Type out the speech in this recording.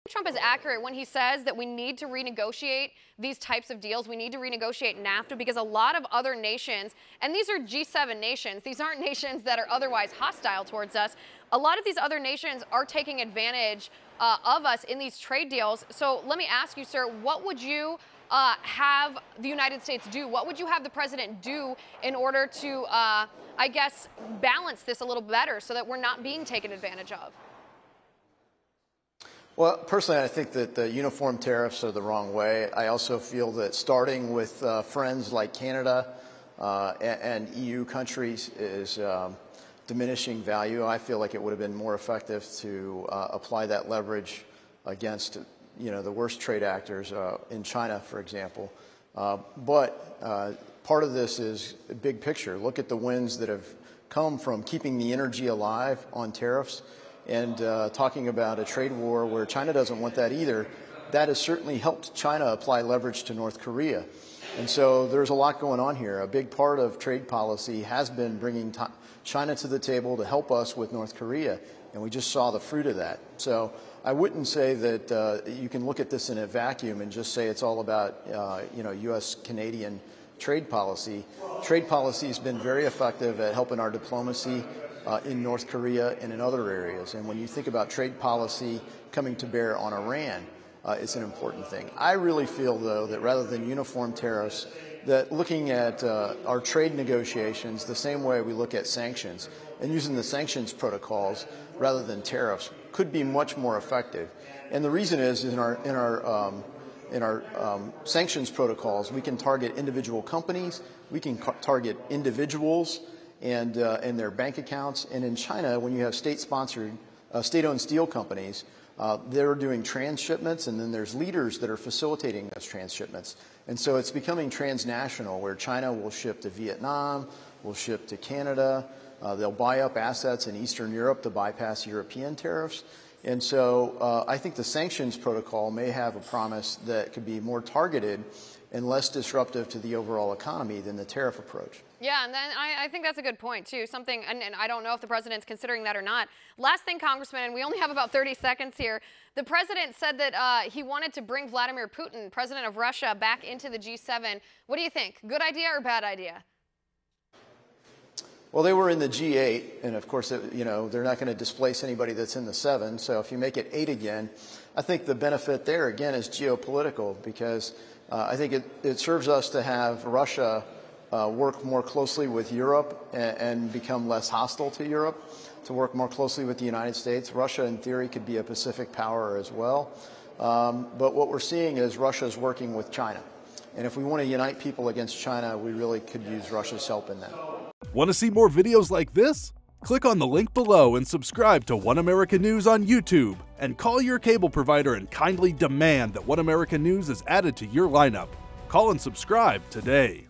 Trump is accurate when he says that we need to renegotiate these types of deals. We need to renegotiate NAFTA because a lot of other nations, and these are G7 nations, these aren't nations that are otherwise hostile towards us. A lot of these other nations are taking advantage of us in these trade deals. So let me ask you, sir, what would you have the United States do? What would you have the president do in order to, I guess, balance this a little better so that we're not being taken advantage of? Well, personally, I think that the uniform tariffs are the wrong way. I also feel that starting with friends like Canada and EU countries is diminishing value. I feel like it would have been more effective to apply that leverage against, the worst trade actors in China, for example. But part of this is a big picture. Look at the wins that have come from keeping the energy alive on tariffs. And talking about a trade war where China doesn't want that either, that has certainly helped China apply leverage to North Korea. And so there's a lot going on here. A big part of trade policy has been bringing China to the table to help us with North Korea, and we just saw the fruit of that. So I wouldn't say that you can look at this in a vacuum and just say it's all about U.S.-Canadian trade policy. Trade policy has been very effective at helping our diplomacy in North Korea and in other areas. And when you think about trade policy coming to bear on Iran, it's an important thing. I really feel, though, that rather than uniform tariffs, that looking at our trade negotiations the same way we look at sanctions and using the sanctions protocols rather than tariffs could be much more effective. And the reason is in our sanctions protocols, we can target individual companies, we can target individuals and their bank accounts. And in China, when you have state-sponsored, state-owned steel companies, they're doing transshipments, and then there's leaders that are facilitating those transshipments. And so it's becoming transnational, where China will ship to Vietnam, will ship to Canada. They'll buy up assets in Eastern Europe to bypass European tariffs. And so I think the sanctions protocol may have a promise that could be more targeted and less disruptive to the overall economy than the tariff approach. Yeah, and then I think that's a good point, too. Something, and I don't know if the president's considering that or not. Last thing, Congressman, and we only have about 30 seconds here. The president said that he wanted to bring Vladimir Putin, president of Russia, back into the G7. What do you think? Good idea or bad idea? Well, they were in the G8, and of course, they're not going to displace anybody that's in the 7. So if you make it 8 again, I think the benefit there, again, is geopolitical, because I think it serves us to have Russia work more closely with Europe and become less hostile to Europe, to work more closely with the United States. Russia, in theory, could be a Pacific power as well. But what we're seeing is Russia is working with China. And if we want to unite people against China, we really could use Russia's help in that. Want to see more videos like this? Click on the link below and subscribe to One America News on YouTube. And call your cable provider and kindly demand that One America News is added to your lineup. Call and subscribe today.